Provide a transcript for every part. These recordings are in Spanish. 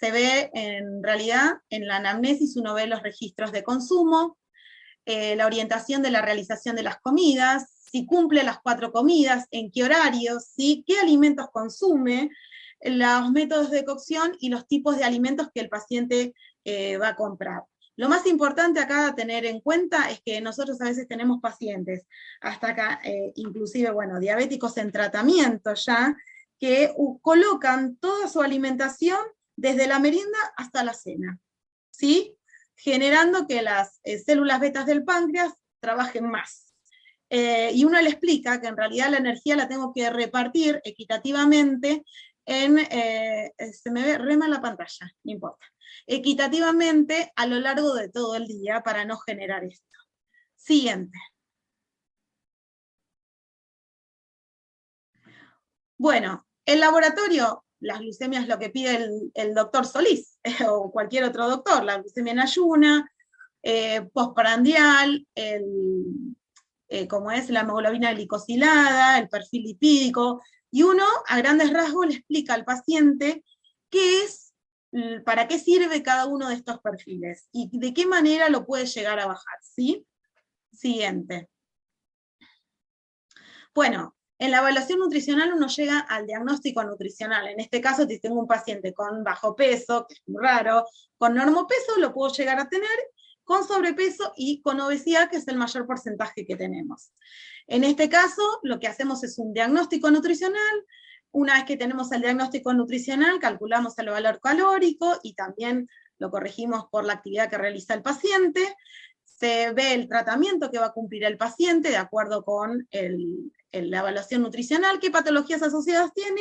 Se ve en realidad en la anamnesis, uno ve los registros de consumo, la orientación de la realización de las comidas, si cumple las 4 comidas, en qué horarios, ¿sí? Qué alimentos consume, los métodos de cocción y los tipos de alimentos que el paciente va a comprar. Lo más importante acá a tener en cuenta es que nosotros a veces tenemos pacientes, hasta acá, inclusive, bueno, diabéticos en tratamiento ya, que colocan toda su alimentación desde la merienda hasta la cena, ¿sí? Generando que las células betas del páncreas trabajen más. Y uno le explica que en realidad la energía la tengo que repartir equitativamente se me ve re mal la pantalla, no importa, equitativamente a lo largo de todo el día para no generar esto. Siguiente. Bueno, el laboratorio, las glucemias lo que pide el doctor Solís, o cualquier otro doctor, la glucemia en ayuna, postprandial, como es la hemoglobina glicosilada, el perfil lipídico, y uno a grandes rasgos le explica al paciente qué es, para qué sirve cada uno de estos perfiles, y de qué manera lo puede llegar a bajar, ¿sí? Siguiente. Bueno, en la evaluación nutricional uno llega al diagnóstico nutricional. En este caso, si tengo un paciente con bajo peso, que es muy raro, con normopeso lo puedo llegar a tener, con sobrepeso y con obesidad, que es el mayor porcentaje que tenemos. En este caso, lo que hacemos es un diagnóstico nutricional. Una vez que tenemos el diagnóstico nutricional, calculamos el valor calórico y también lo corregimos por la actividad que realiza el paciente. Se ve el tratamiento que va a cumplir el paciente de acuerdo con la evaluación nutricional, qué patologías asociadas tiene,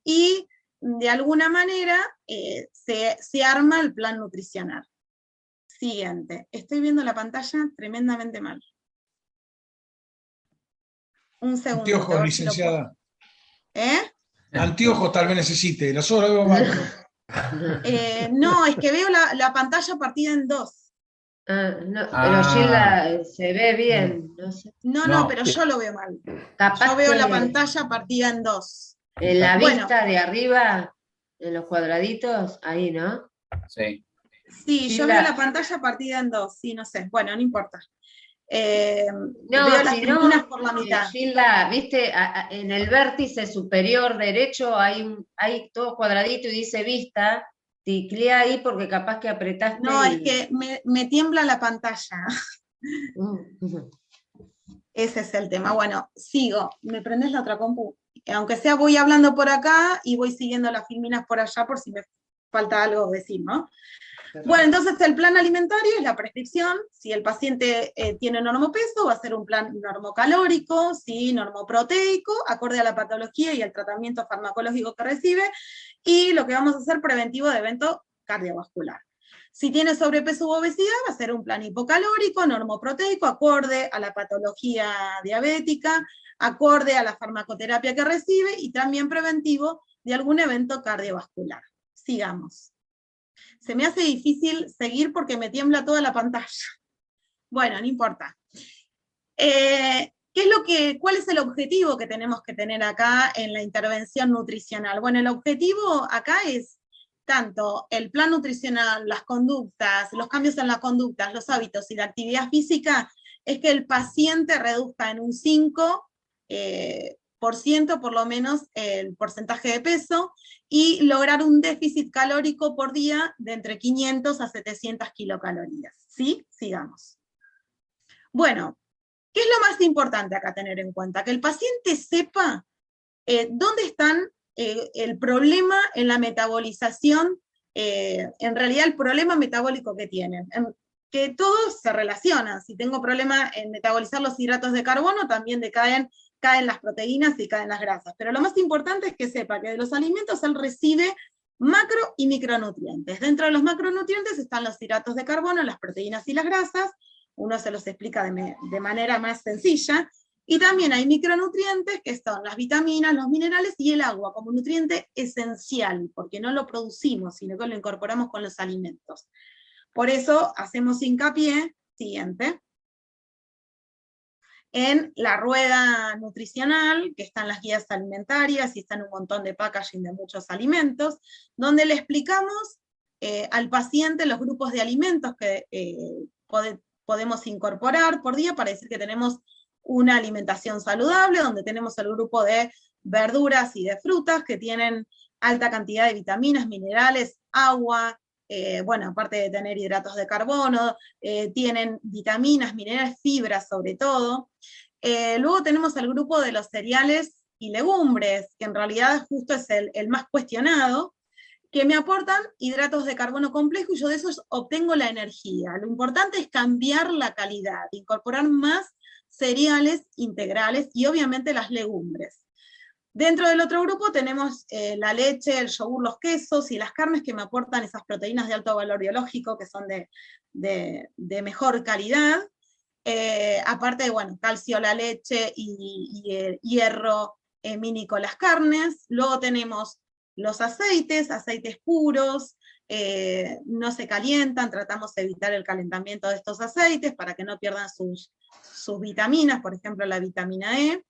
y de alguna manera se arma el plan nutricional. Siguiente. Estoy viendo la pantalla tremendamente mal. Un segundo. Anteojos, licenciada. Anteojos tal vez necesite, nosotros lo vemos mal. No, es que veo la pantalla partida en 2. Pero Gilda se ve bien. No sé. No, pero yo lo veo mal. Capaz yo veo que la pantalla partida en 2. En la vista de arriba, en los cuadraditos, ahí, ¿no? Sí. Sí, yo veo la pantalla partida en 2, sí, no sé. Bueno, no importa. Veo las filminas por la mitad. Gilda, viste, en el vértice superior derecho hay todo cuadradito y dice vista. Ticlea ahí porque capaz que apretaste. No, es que me tiembla la pantalla. Ese es el tema. Bueno, sigo. ¿Me prendés la otra compu? Aunque sea, voy hablando por acá y voy siguiendo las filminas por allá por si me falta algo decir, ¿no? Bueno, entonces el plan alimentario es la prescripción. Si el paciente tiene normopeso, va a ser un plan normocalórico, ¿sí? Normoproteico, acorde a la patología y el tratamiento farmacológico que recibe, y lo que vamos a hacer preventivo de evento cardiovascular. Si tiene sobrepeso u obesidad, va a ser un plan hipocalórico, normoproteico, acorde a la patología diabética, acorde a la farmacoterapia que recibe, y también preventivo de algún evento cardiovascular. Sigamos. Se me hace difícil seguir porque me tiembla toda la pantalla. Bueno, no importa. ¿Cuál es el objetivo que tenemos que tener acá en la intervención nutricional? Bueno, el objetivo acá es tanto el plan nutricional, las conductas, los cambios en las conductas, los hábitos y la actividad física, es que el paciente reduzca en un 5% por lo menos el porcentaje de peso, y lograr un déficit calórico por día de entre 500 a 700 kilocalorías. ¿Sí? Sigamos. Bueno, ¿qué es lo más importante acá tener en cuenta? Que el paciente sepa dónde están el problema en la metabolización, en realidad el problema metabólico que tienen. Que todos se relacionan. Si tengo problema en metabolizar los hidratos de carbono, también caen las proteínas y caen las grasas. Pero lo más importante es que sepa que de los alimentos él recibe macro y micronutrientes. Dentro de los macronutrientes están los hidratos de carbono, las proteínas y las grasas. Uno se los explica de manera más sencilla. Y también hay micronutrientes, que son las vitaminas, los minerales y el agua, como nutriente esencial, porque no lo producimos, sino que lo incorporamos con los alimentos. Por eso hacemos hincapié, siguiente, en la rueda nutricional, que está en las guías alimentarias y está en un montón de packaging de muchos alimentos, donde le explicamos al paciente los grupos de alimentos que podemos incorporar por día para decir que tenemos una alimentación saludable, donde tenemos el grupo de verduras y de frutas que tienen alta cantidad de vitaminas, minerales, agua, bueno, aparte de tener hidratos de carbono, tienen vitaminas, minerales, fibras sobre todo. Luego tenemos el grupo de los cereales y legumbres, que en realidad justo es el más cuestionado, que me aportan hidratos de carbono complejo y yo de esos obtengo la energía. Lo importante es cambiar la calidad, incorporar más cereales integrales y obviamente las legumbres. Dentro del otro grupo tenemos la leche, el yogur, los quesos y las carnes que me aportan esas proteínas de alto valor biológico que son de mejor calidad. Aparte, bueno, calcio la leche y hierro mínico las carnes. Luego tenemos los aceites puros, no se calientan, tratamos de evitar el calentamiento de estos aceites para que no pierdan sus vitaminas, por ejemplo la vitamina E,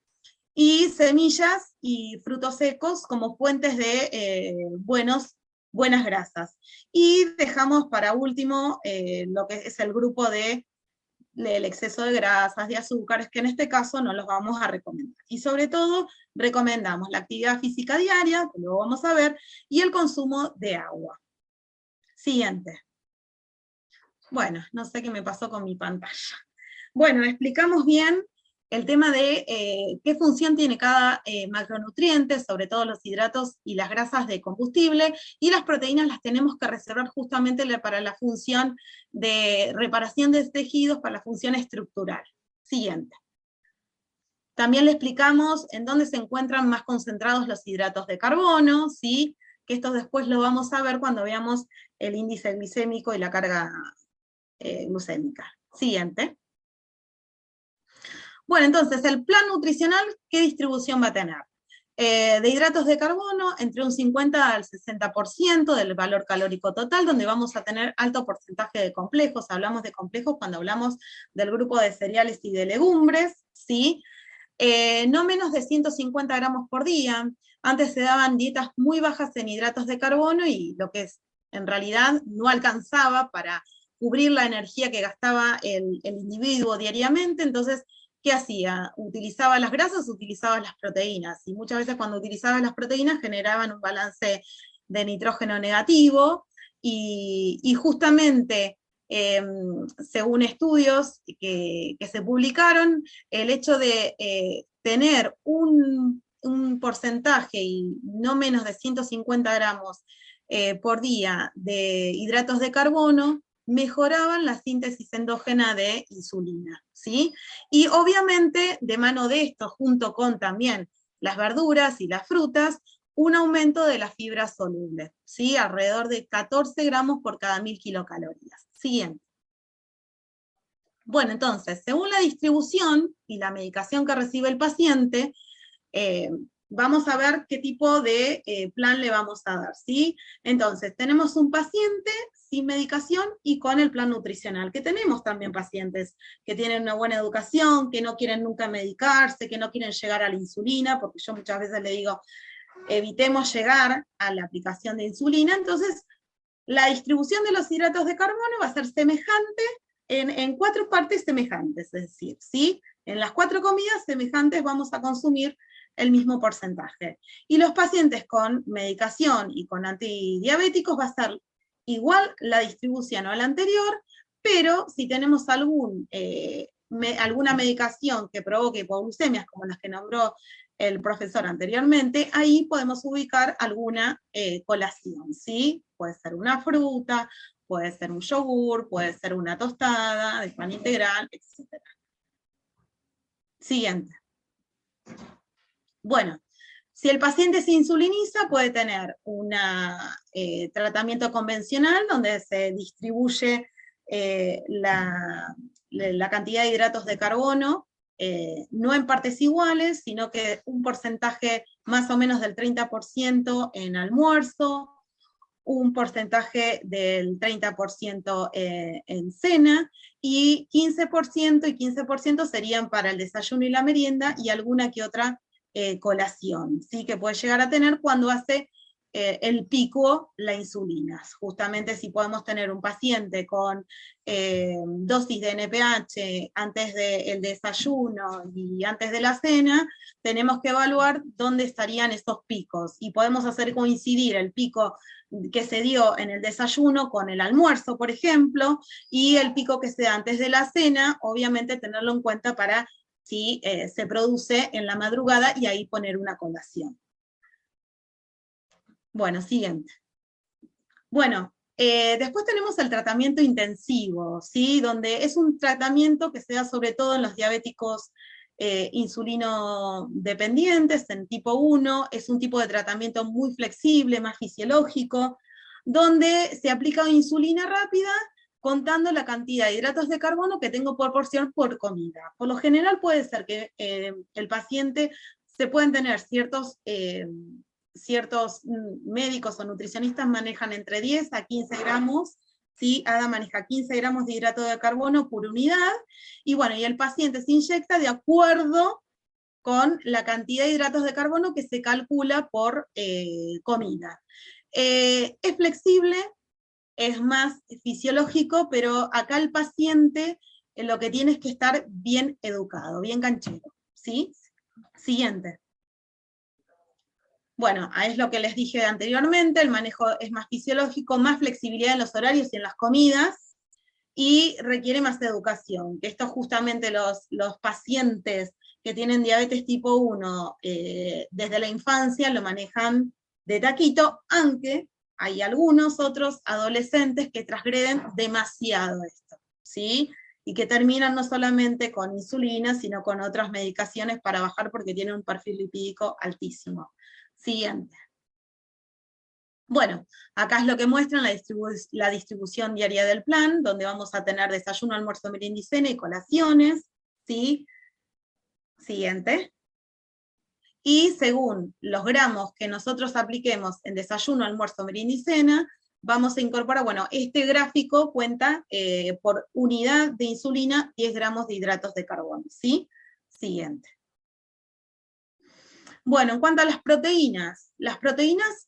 y semillas y frutos secos como fuentes de buenas grasas. Y dejamos para último lo que es el grupo del exceso de grasas, de azúcares, que en este caso no los vamos a recomendar. Y sobre todo, recomendamos la actividad física diaria, que luego vamos a ver, y el consumo de agua. Siguiente. Bueno, no sé qué me pasó con mi pantalla. Bueno, explicamos bien el tema de qué función tiene cada macronutriente, sobre todo los hidratos y las grasas de combustible, y las proteínas las tenemos que reservar justamente para la función de reparación de tejidos, para la función estructural. Siguiente. También le explicamos en dónde se encuentran más concentrados los hidratos de carbono, ¿sí? Que esto después lo vamos a ver cuando veamos el índice glicémico y la carga glucémica. Siguiente. Bueno, entonces, el plan nutricional, ¿qué distribución va a tener? De hidratos de carbono, entre un 50 al 60% del valor calórico total, donde vamos a tener alto porcentaje de complejos. Hablamos de complejos cuando hablamos del grupo de cereales y de legumbres, ¿sí? No menos de 150 gramos por día. Antes se daban dietas muy bajas en hidratos de carbono y lo que en realidad no alcanzaba para cubrir la energía que gastaba el individuo diariamente, entonces ¿qué hacía? Utilizaba las grasas, utilizaba las proteínas, y muchas veces cuando utilizaba las proteínas generaban un balance de nitrógeno negativo, y justamente, según estudios que se publicaron, el hecho de tener un porcentaje, y no menos de 150 gramos por día de hidratos de carbono, mejoraban la síntesis endógena de insulina, ¿sí? Y obviamente, de mano de esto, junto con también las verduras y las frutas, un aumento de las fibras solubles, ¿sí? Alrededor de 14 gramos por cada 1000 kilocalorías. Siguiente. Bueno, entonces, según la distribución y la medicación que recibe el paciente, vamos a ver qué tipo de plan le vamos a dar, ¿sí? Entonces, tenemos un paciente sin medicación y con el plan nutricional, que tenemos también pacientes que tienen una buena educación, que no quieren nunca medicarse, que no quieren llegar a la insulina, porque yo muchas veces le digo, evitemos llegar a la aplicación de insulina. Entonces, la distribución de los hidratos de carbono va a ser semejante en 4 partes semejantes, es decir, ¿sí? En las 4 comidas semejantes vamos a consumir el mismo porcentaje. Y los pacientes con medicación y con antidiabéticos va a ser igual la distribución a la anterior, pero si tenemos alguna medicación que provoque hipoglucemias, como las que nombró el profesor anteriormente, ahí podemos ubicar alguna colación, ¿sí? Puede ser una fruta, puede ser un yogur, puede ser una tostada de pan integral, etc. Siguiente. Bueno, si el paciente se insuliniza, puede tener un tratamiento convencional donde se distribuye la cantidad de hidratos de carbono, no en partes iguales, sino que un porcentaje más o menos del 30% en almuerzo, un porcentaje del 30% en cena, y 15% serían para el desayuno y la merienda, y alguna que otra colación, ¿sí? Que puede llegar a tener cuando hace el pico la insulina. Justamente si podemos tener un paciente con dosis de NPH antes del desayuno y antes de la cena, tenemos que evaluar dónde estarían esos picos, y podemos hacer coincidir el pico que se dio en el desayuno con el almuerzo, por ejemplo, y el pico que se da antes de la cena, obviamente tenerlo en cuenta para si se produce en la madrugada, y ahí poner una colación. Bueno, siguiente. Bueno, después tenemos el tratamiento intensivo, ¿sí? Donde es un tratamiento que se da sobre todo en los diabéticos insulino dependientes, en tipo 1, es un tipo de tratamiento muy flexible, más fisiológico, donde se aplica insulina rápida, contando la cantidad de hidratos de carbono que tengo por porción por comida. Por lo general puede ser que el paciente, se pueden tener ciertos médicos o nutricionistas manejan entre 10 a 15 gramos, ¿sí? ADA maneja 15 gramos de hidrato de carbono por unidad, y bueno, y el paciente se inyecta de acuerdo con la cantidad de hidratos de carbono que se calcula por comida. Es flexible, es más fisiológico, pero acá el paciente lo que tiene es que estar bien educado, bien canchero, ¿sí? Siguiente. Bueno, es lo que les dije anteriormente, el manejo es más fisiológico, más flexibilidad en los horarios y en las comidas, y requiere más educación, que esto justamente los pacientes que tienen diabetes tipo 1 desde la infancia lo manejan de taquito, aunque hay algunos otros adolescentes que transgreden demasiado esto, ¿sí? Y que terminan no solamente con insulina, sino con otras medicaciones para bajar porque tienen un perfil lipídico altísimo. Siguiente. Bueno, acá es lo que muestran la distribución diaria del plan, donde vamos a tener desayuno, almuerzo, merienda y cena y colaciones, ¿sí? Siguiente. Y según los gramos que nosotros apliquemos en desayuno, almuerzo, merienda y cena, vamos a incorporar, bueno, este gráfico cuenta por unidad de insulina 10 gramos de hidratos de carbono, ¿sí? Siguiente. Bueno, en cuanto a las proteínas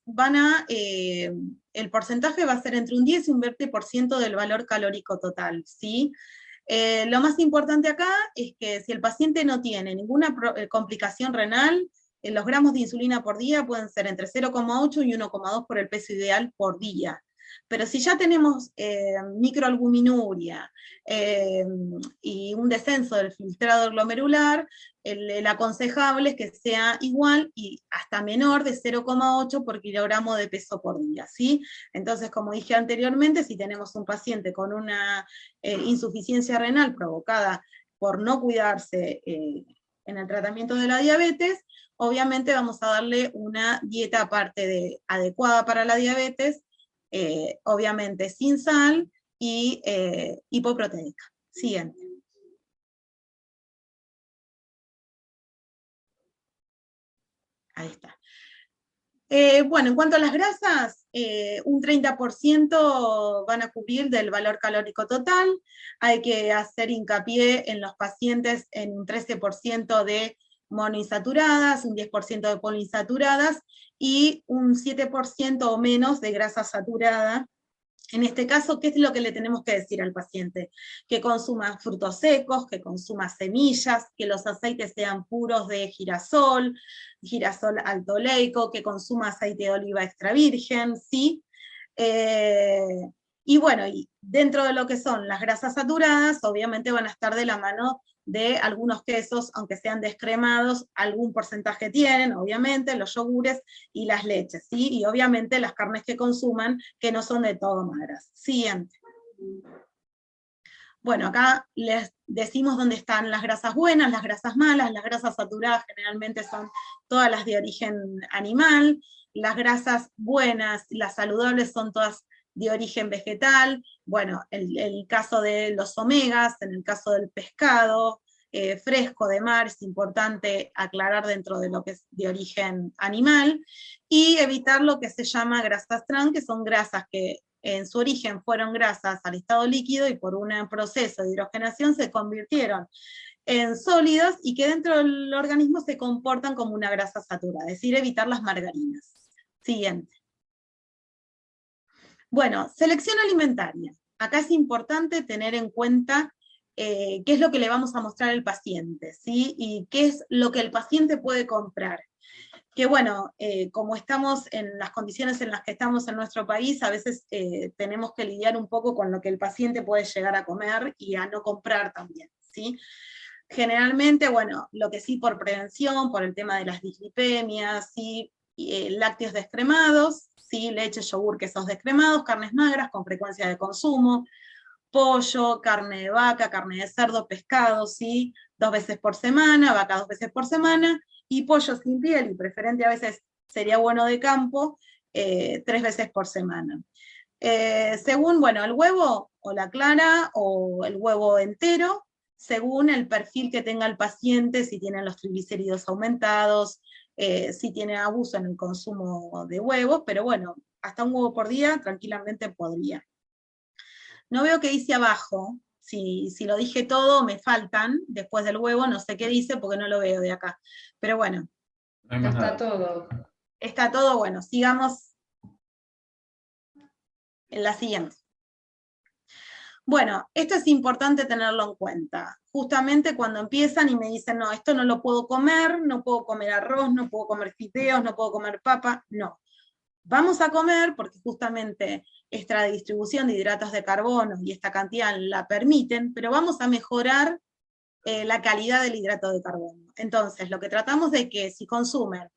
van a, el porcentaje va a ser entre un 10 y un 20% del valor calórico total, ¿sí? Lo más importante acá es que si el paciente no tiene ninguna complicación renal, los gramos de insulina por día pueden ser entre 0,8 y 1,2 por el peso ideal por día. Pero si ya tenemos microalbuminuria y un descenso del filtrado glomerular, el aconsejable es que sea igual y hasta menor de 0,8 por kilogramo de peso por día, ¿sí? Entonces, como dije anteriormente, si tenemos un paciente con una insuficiencia renal provocada por no cuidarse en el tratamiento de la diabetes, obviamente vamos a darle una dieta aparte adecuada para la diabetes, obviamente sin sal y hipoproteica. Siguiente. Ahí está. Bueno, en cuanto a las grasas, un 30% van a cubrir del valor calórico total. Hay que hacer hincapié en los pacientes en un 13% de monoinsaturadas, un 10% de poliinsaturadas y un 7% o menos de grasa saturada. En este caso, ¿qué es lo que le tenemos que decir al paciente? Que consuma frutos secos, que consuma semillas, que los aceites sean puros de girasol alto oleico, que consuma aceite de oliva extra virgen, ¿sí? Y bueno, y dentro de lo que son las grasas saturadas, obviamente van a estar de la mano de algunos quesos, aunque sean descremados, algún porcentaje tienen, obviamente, los yogures y las leches, ¿sí? Y obviamente las carnes que consuman, que no son de todo magras. Siguiente. Bueno, acá les decimos dónde están las grasas buenas, las grasas malas. Las grasas saturadas generalmente son todas las de origen animal, las grasas buenas, las saludables son todas de origen vegetal. Bueno, el caso de los omegas, en el caso del pescado fresco de mar, es importante aclarar dentro de lo que es de origen animal, y evitar lo que se llama grasas trans, que son grasas que en su origen fueron grasas al estado líquido y por un proceso de hidrogenación se convirtieron en sólidos y que dentro del organismo se comportan como una grasa saturada, es decir, evitar las margarinas. Siguiente. Bueno, selección alimentaria. Acá es importante tener en cuenta qué es lo que le vamos a mostrar al paciente, ¿sí? Y qué es lo que el paciente puede comprar. Que bueno, como estamos en las condiciones en las que estamos en nuestro país, a veces tenemos que lidiar un poco con lo que el paciente puede llegar a comer y a no comprar también, ¿sí? Generalmente, bueno, lo que sí por prevención, por el tema de las dislipemias, ¿sí? Lácteos descremados, ¿sí? Leche, yogur, quesos descremados, carnes magras con frecuencia de consumo, pollo, carne de vaca, carne de cerdo, pescado, ¿sí? 2 veces por semana, vaca 2 veces por semana, y pollo sin piel, y preferente a veces sería bueno de campo, 3 veces por semana. Según, bueno, el huevo o la clara o el huevo entero, según el perfil que tenga el paciente, si tiene los triglicéridos aumentados, si tiene abuso en el consumo de huevos, pero bueno, hasta un huevo por día tranquilamente podría. No veo qué dice abajo, si lo dije todo, me faltan, después del huevo, no sé qué dice porque no lo veo de acá. Pero bueno, No hay más Está nada. todo. está todo bueno, sigamos en la siguiente. Bueno, esto es importante tenerlo en cuenta. Justamente cuando empiezan y me dicen, no, esto no lo puedo comer, no puedo comer arroz, no puedo comer fideos, no puedo comer papa, no. Vamos a comer, porque justamente esta distribución de hidratos de carbono y esta cantidad la permiten, pero vamos a mejorar la calidad del hidrato de carbono. Entonces, lo que tratamos de que si consumen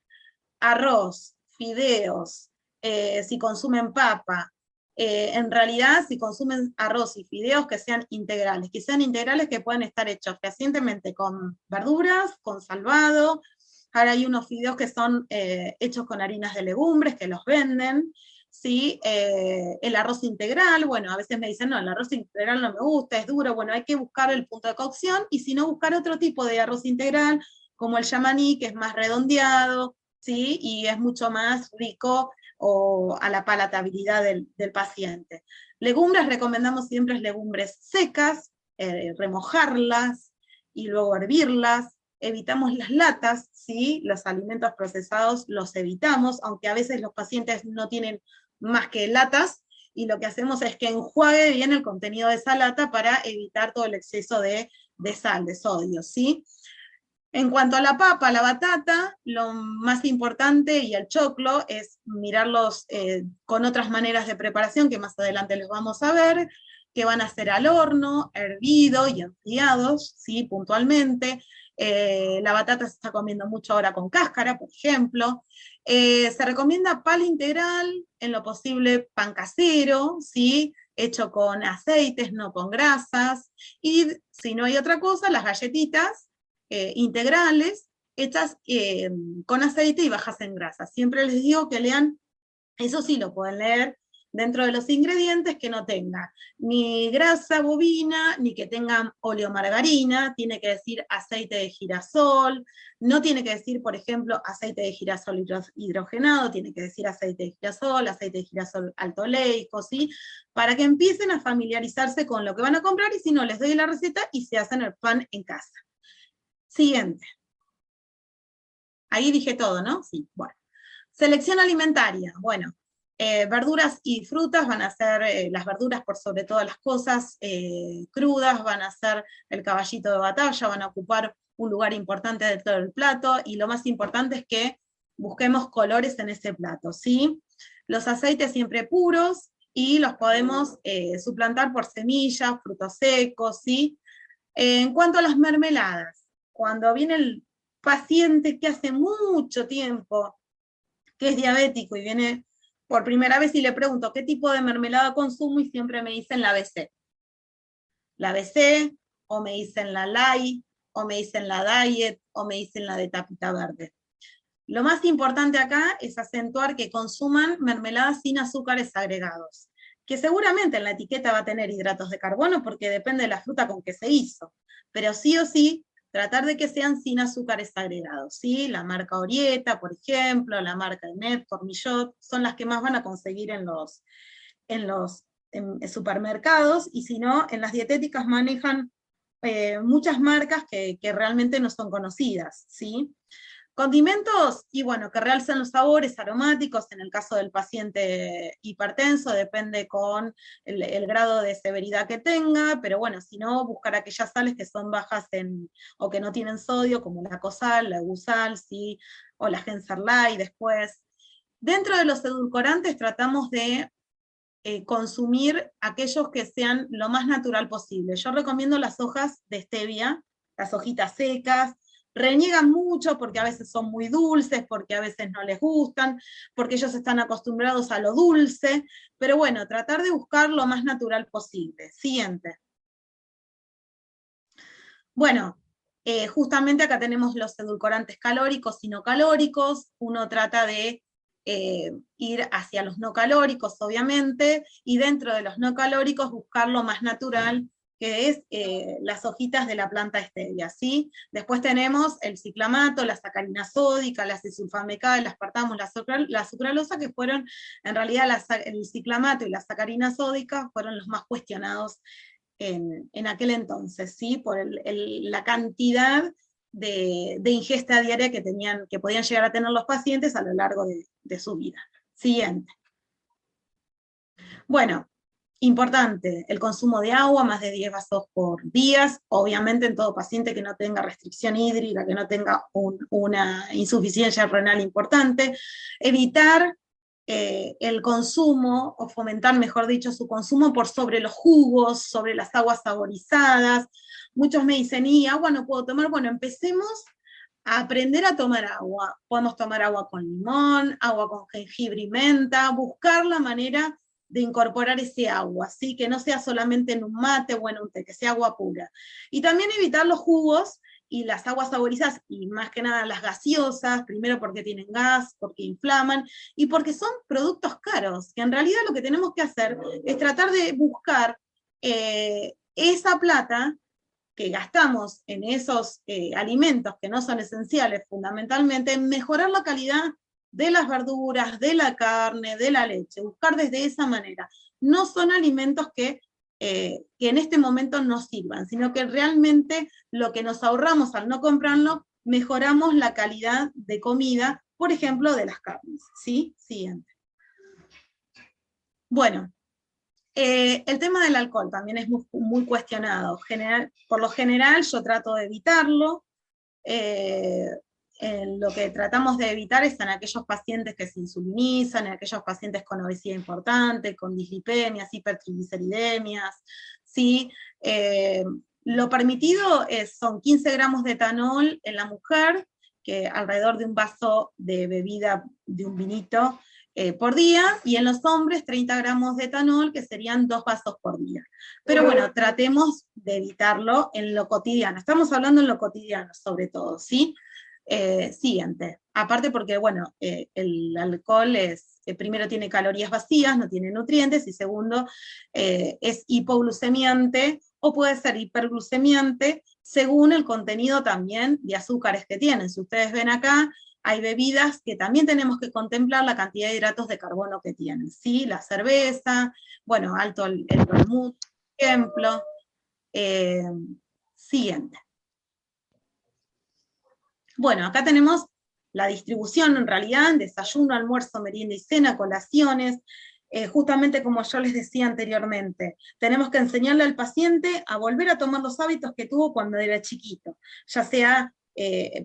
arroz, fideos, si consumen papa, en realidad si consumen arroz y fideos que sean integrales que pueden estar hechos fehacientemente con verduras, con salvado. Ahora hay unos fideos que son hechos con harinas de legumbres que los venden, ¿sí? El arroz integral, bueno, a veces me dicen, no, el arroz integral no me gusta, es duro, bueno, hay que buscar el punto de cocción, y si no, buscar otro tipo de arroz integral, como el yamaní, que es más redondeado, ¿sí? Y es mucho más rico o a la palatabilidad del paciente. Legumbres, recomendamos siempre legumbres secas, remojarlas y luego hervirlas. Evitamos las latas, ¿sí? Los alimentos procesados los evitamos, aunque a veces los pacientes no tienen más que latas, y lo que hacemos es que enjuague bien el contenido de esa lata para evitar todo el exceso de sal, de sodio, ¿sí? En cuanto a la papa, la batata, lo más importante, y el choclo, es mirarlos con otras maneras de preparación, que más adelante les vamos a ver, que van a ser al horno, hervido y enfriados, ¿sí? Puntualmente. La batata se está comiendo mucho ahora con cáscara, por ejemplo. Se recomienda pan integral, en lo posible pan casero, ¿sí? Hecho con aceites, no con grasas. Y si no hay otra cosa, las galletitas integrales, hechas con aceite y bajas en grasa. Siempre les digo que lean, eso sí lo pueden leer dentro de los ingredientes, que no tenga ni grasa bovina, ni que tengan oleomargarina, tiene que decir aceite de girasol, no tiene que decir, por ejemplo, aceite de girasol hidrogenado, tiene que decir aceite de girasol alto oleico, ¿sí? Para que empiecen a familiarizarse con lo que van a comprar, y si no, les doy la receta y se hacen el pan en casa. Siguiente. Ahí dije todo, ¿no? Sí, bueno. Selección alimentaria. Bueno, verduras y frutas van a ser, las verduras por sobre todas las cosas, crudas, van a ser el caballito de batalla, van a ocupar un lugar importante dentro del plato, y lo más importante es que busquemos colores en ese plato, ¿sí? Los aceites siempre puros, y los podemos suplantar por semillas, frutos secos, ¿sí? En cuanto a las mermeladas, cuando viene el paciente que hace mucho tiempo que es diabético y viene por primera vez y le pregunto qué tipo de mermelada consumo, y siempre me dicen la ABC. La ABC, o me dicen la Light, o me dicen la Diet, o me dicen la de tapita verde. Lo más importante acá es acentuar que consuman mermeladas sin azúcares agregados, que seguramente en la etiqueta va a tener hidratos de carbono porque depende de la fruta con que se hizo, pero sí o sí tratar de que sean sin azúcares agregados, ¿sí? La marca Orieta, por ejemplo, la marca Net, Cormillot, son las que más van a conseguir en los supermercados, y si no, en las dietéticas manejan muchas marcas que realmente no son conocidas, ¿sí? Condimentos, y bueno, que realcen los sabores aromáticos, en el caso del paciente hipertenso, depende con el grado de severidad que tenga, pero bueno, si no, buscar aquellas sales que son bajas o que no tienen sodio, como la Cosal, la Eusal, ¿sí? O la Genserlay después. Dentro de los edulcorantes tratamos de consumir aquellos que sean lo más natural posible. Yo recomiendo las hojas de stevia, las hojitas secas. Reniegan mucho porque a veces son muy dulces, porque a veces no les gustan, porque ellos están acostumbrados a lo dulce, pero bueno, tratar de buscar lo más natural posible. Siguiente. Bueno, justamente acá tenemos los edulcorantes calóricos y no calóricos. Uno trata de ir hacia los no calóricos, obviamente, y dentro de los no calóricos buscar lo más natural, que es las hojitas de la planta stevia, ¿sí? Después tenemos el ciclamato, la sacarina sódica, la cisulfameca, el aspartamo, la sucralosa, que fueron, en realidad, el ciclamato y la sacarina sódica fueron los más cuestionados en aquel entonces, ¿sí? Por la cantidad de ingesta diaria que podían llegar a tener los pacientes a lo largo de su vida. Siguiente. Bueno, importante, el consumo de agua, más de 10 vasos por día, obviamente en todo paciente que no tenga restricción hídrica, que no tenga una insuficiencia renal importante. Evitar el consumo, o fomentar, mejor dicho, su consumo por sobre los jugos, sobre las aguas saborizadas. Muchos me dicen, ¿y agua no puedo tomar? Bueno, empecemos a aprender a tomar agua. Podemos tomar agua con limón, agua con jengibre y menta, buscar la manera de incorporar ese agua, ¿sí? Que no sea solamente en un mate o en un té, que sea agua pura. Y también evitar los jugos y las aguas saborizadas, y más que nada las gaseosas, primero porque tienen gas, porque inflaman, y porque son productos caros, que en realidad lo que tenemos que hacer es tratar de buscar esa plata que gastamos en esos alimentos que no son esenciales fundamentalmente, en mejorar la calidad de las verduras, de la carne, de la leche, buscar desde esa manera. No son alimentos que en este momento nos sirvan, sino que realmente lo que nos ahorramos al no comprarlo, mejoramos la calidad de comida, por ejemplo, de las carnes, ¿sí? Siguiente. Bueno, el tema del alcohol también es muy cuestionado. Por lo general yo trato de evitarlo. Lo que tratamos de evitar es en aquellos pacientes que se insulinizan, en aquellos pacientes con obesidad importante, con dislipemias, hipertrigliceridemias, ¿sí? Lo permitido son 15 gramos de etanol en la mujer, que alrededor de un vaso de bebida, de un vinito, por día, y en los hombres 30 gramos de etanol, que serían 2 vasos por día. Pero bueno, tratemos de evitarlo en lo cotidiano. Estamos hablando en lo cotidiano, sobre todo, ¿sí? Siguiente. Aparte porque, bueno, el alcohol primero tiene calorías vacías, no tiene nutrientes, y segundo, es hipoglucemiante, o puede ser hiperglucemiante, según el contenido también de azúcares que tienen. Si ustedes ven acá, hay bebidas que también tenemos que contemplar la cantidad de hidratos de carbono que tienen, ¿sí? La cerveza, bueno, alto el vermut, por ejemplo. Siguiente. Bueno, acá tenemos la distribución en realidad, desayuno, almuerzo, merienda y cena, colaciones, justamente como yo les decía anteriormente, tenemos que enseñarle al paciente a volver a tomar los hábitos que tuvo cuando era chiquito, ya sea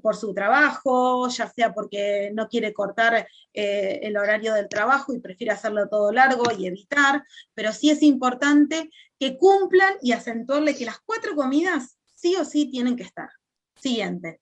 por su trabajo, ya sea porque no quiere cortar el horario del trabajo y prefiere hacerlo todo largo y evitar, pero sí es importante que cumplan y acentuarle que las 4 comidas sí o sí tienen que estar. Siguiente.